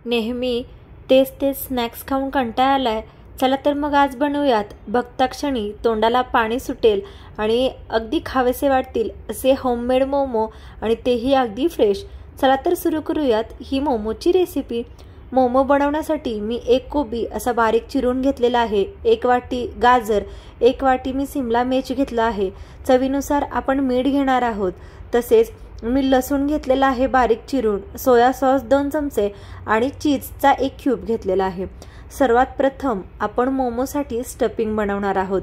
नेहमी तेच तेच स्नॅक्स खाऊन कंटाळा आलाय, चला तर मग आज बनवूयात बघता क्षणी तोंडाला पाणी सुटेल आणि अगदी खावेसे वाटतील असे होममेड मोमो, आणि तेही अगदी फ्रेश। चला तर सुरू करूयात ही मोमोची रेसिपी। मोमो बनवण्यासाठी मी 1 कोबी असा बारीक चिरून घेतलेला आहे, 1 वाटी गाजर, 1 वाटी मी शिमला मिरची घेतला आहे, चवीनुसार आपण मीठ घेणार आहोत। तसेच मी लसूण घेतलेला आहे बारीक चिरून, सोया सॉस 2 चमचे आणि चीजचा 1 क्यूब घेतलेला आहे। सर्वात प्रथम आपण मोमोसाठी स्टफिंग बनवणार आहोत।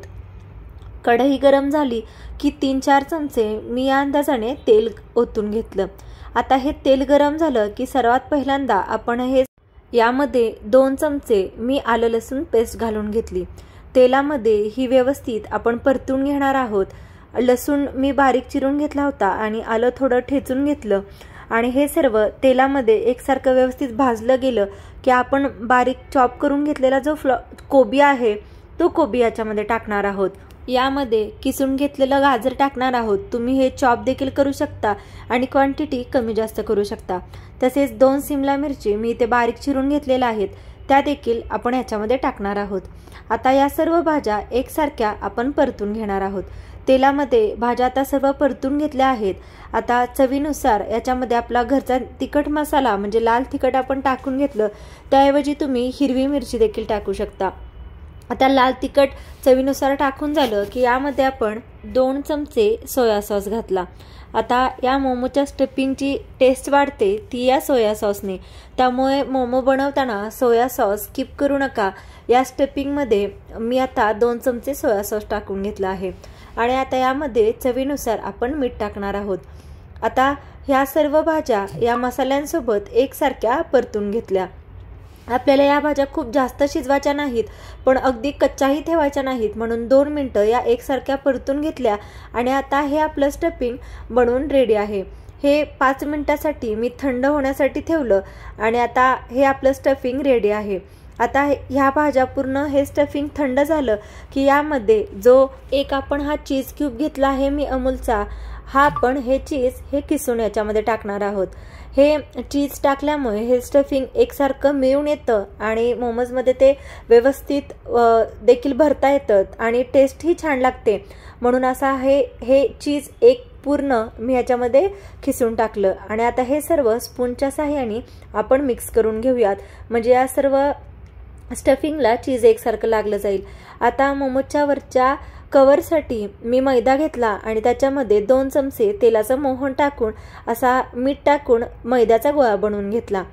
कढई गरम झाली की 3-4 चमचे मी या अंदाजाने तेल ओतून घेतलं। आता हे तेल गरम झालं की सर्वात पहिल्यांदा आपण यामध्ये 2 चमचे मी आलं लसूण पेस्ट घालून घेतली। तेलामध्ये ही व्यवस्थित आपण परतून घेणार आहोत। लसूण मी बारीक चिरून घेतला होता आणि आलं थोडं ठेचून घेतलं, आणि हे सर्व तेलामध्ये एकसारखं व्यवस्थित भाजलं गेलं की आपण बारीक चॉप करून घेतलेला जो कोबी आहे तो कोबी याच्यामध्ये टाकणार आहोत। यामध्ये किसून घेतलेलं गाजर टाकणार आहोत। तुम्ही हे चॉप देखील करू शकता आणि क्वांटिटी कमी जास्त करू शकता। तसेच 2 शिमला मिरची मी इथे बारीक चिरून घेतलेल्या आहेत, त्या देखील आपण याच्यामध्ये टाकणार आहोत। आता या सर्व भाज्या एकसारख्या आपण परतून घेणार आहोत। तेलामध्ये भाज्या आता सर्व परतून घेतल्या आहेत। आता चवीनुसार याच्यामध्ये आपला घरचा तिखट मसाला म्हणजे लाल तिखट आपण टाकून घेतलं, त्याऐवजी तुम्ही हिरवी मिरची देखील टाकू शकता। आता लाल तिखट चवीनुसार टाकून झालं की यामध्ये आपण 2 चमचे सोया सॉस घातला। आता या मोमोच्या स्टफिंगची टेस्ट वाढते ती या सोया सॉसने, त्यामुळे मोमो बनवताना सोया सॉस स्किप करू नका। या स्टफिंगमध्ये मी आता 2 चमचे सोया सॉस टाकून घेतला आहे, आणि आता यामध्ये चवीनुसार आपण मीठ टाकणार आहोत। आता ह्या सर्व भाज्या या मसाल्यांसोबत एकसारख्या परतून घेतल्या। आपल्याला या भाज्या खूप जास्त शिजवायच्या नाहीत, पण अगदी कच्चाही ठेवायच्या नाहीत, म्हणून 2 मिनिटं या एकसारख्या परतून घेतल्या, आणि आता हे आपलं स्टफिंग बनवून रेडी आहे। हे 5 मिनिटासाठी मी थंड होण्यासाठी ठेवलं, आणि आता हे आपलं स्टफिंग रेडी आहे। आता ह्या भाज्या पूर्ण हे स्टफिंग थंड झालं की यामध्ये जो एक आपण हा चीज क्यूब घेतला आहे मी अमूलचा, हा आपण हे चीज किसून याच्यामध्ये टाकणार आहोत। हे चीज टाकल्यामुळे हे स्टफिंग एकसारखं मिळून येतं आणि मोमोजमध्ये ते व्यवस्थित देखील भरता येतं आणि टेस्टही छान लागते, म्हणून असा हे चीज एक पूर्ण मी याच्यामध्ये खिसून टाकलं, आणि आता हे सर्व स्पूनच्या साहाय्याने आपण मिक्स करून घेऊयात, म्हणजे या सर्व स्टफिंगला चीज एकसारखं लागलं जाईल। आता मोमोच्या वरच्या कवरसाठी मी मैदा घेतला आणि त्याच्यामध्ये 2 चमचे तेलाचं मोहन टाकून असा मीठ टाकून मैद्याचा गोळा बनवून घेतला।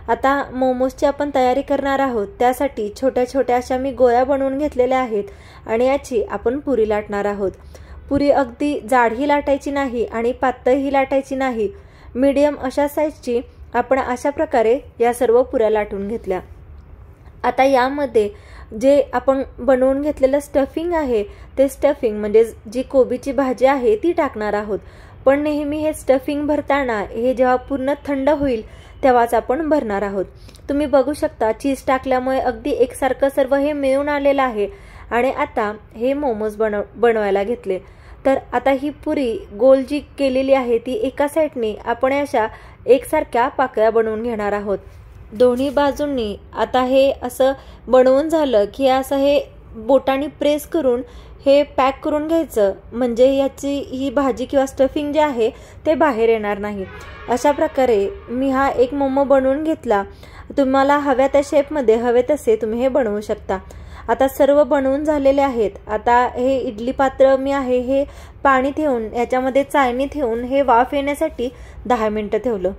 आता मोमोजची आपण तयारी करणार आहोत, त्यासाठी छोट्या छोट्या अशा मी गोळ्या बनवून घेतलेल्या आहेत, आणि याची आपण पुरी लाटणार आहोत। पुरी अगदी जाडही लाटायची नाही आणि पातळही लाटायची नाही, मीडियम अशा साईजची आपण अशा प्रकारे या सर्व पुऱ्या लाटून घेतल्या। आता यामध्ये जे आपण बनवून घेतलेलं स्टफिंग आहे ते स्टफिंग म्हणजे जी कोबीची भाजी आहे ती टाकणार आहोत, पण नेहमी हे स्टफिंग भरताना हे जेव्हा पूर्ण थंड होईल तेव्हाच आपण भरणार आहोत। तुम्ही बघू शकता चीज टाकल्यामुळे अगदी एकसारखं सर्व हे मिळून आलेलं आहे, आणि आता हे मोमोज बनवायला घेतले। तर आता ही पुरी गोल जी केलेली आहे ती एका साईडने आपण अशा एकसारख्या पाकळ्या बनवून घेणार आहोत। दोन्ही बाजूंनी आता हे असं बनवून झालं की असं हे बोटांनी प्रेस करून हे पॅक करून घ्यायचं, म्हणजे याची ही भाजी किंवा स्टफिंग जे आहे ते बाहेर येणार नाही। अशा प्रकारे मी हा एक मोमो बनवून घेतला। तुम्हाला हव्या त्या शेपमध्ये हवे तसे तुम्ही हे बनवू शकता। आता सर्व बनवून झालेले आहेत। आता हे इडली पात्र मी आहे हे पाणी ठेवून याच्यामध्ये चाळणी ठेवून हे वाफ येण्यासाठी 10 मिनिटं ठेवलं।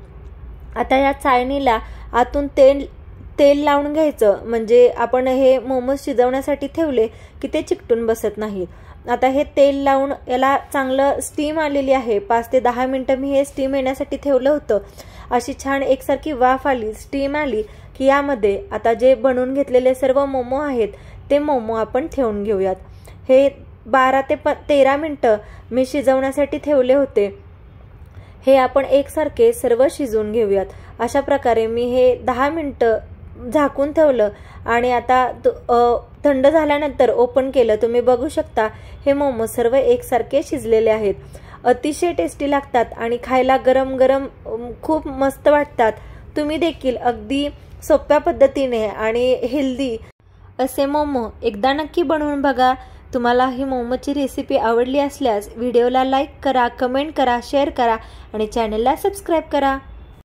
आता या चाळणीला आतून तेल लावून घ्यायचं, म्हणजे आपण हे मोमोज शिजवण्यासाठी ठेवले की ते चिकटून बसत नाहीत। आता हे तेल लावून याला चांगलं स्टीम आलेली आहे, 5 ते 10 मिनिटं मी हे स्टीम येण्यासाठी ठेवलं होतं। अशी छान एकसारखी वाफ आली, स्टीम आली की यामध्ये आता जे बनवून घेतलेले सर्व मोमो आहेत ते मोमो आपण ठेवून घेऊयात। हे 12 ते 13 मिनिटं मी शिजवण्यासाठी ठेवले होते, हे आपण एकसारखे सर्व शिजवून घेऊयात। अशा प्रकारे मी हे 10 मिनिटं झाकून ठेवलं, आणि आता थंड झाल्यानंतर ओपन केलं। तुम्ही बघू शकता हे मोमोज सर्व एकसारखे शिजलेले आहेत, अतिशय टेस्टी लागतात आणि खायला गरम गरम खूप मस्त वाटतात। तुम्ही देखील अगदी सोप्या पद्धतीने आणि हेल्दी असे मोमो एकदा नक्की बनवून बघा। तुम्हाला ही मोमोची रेसिपी आवडली असल्यास व्हिडिओला लाईक करा, कमेंट करा, शेअर करा आणि चॅनलला सबस्क्राईब करा।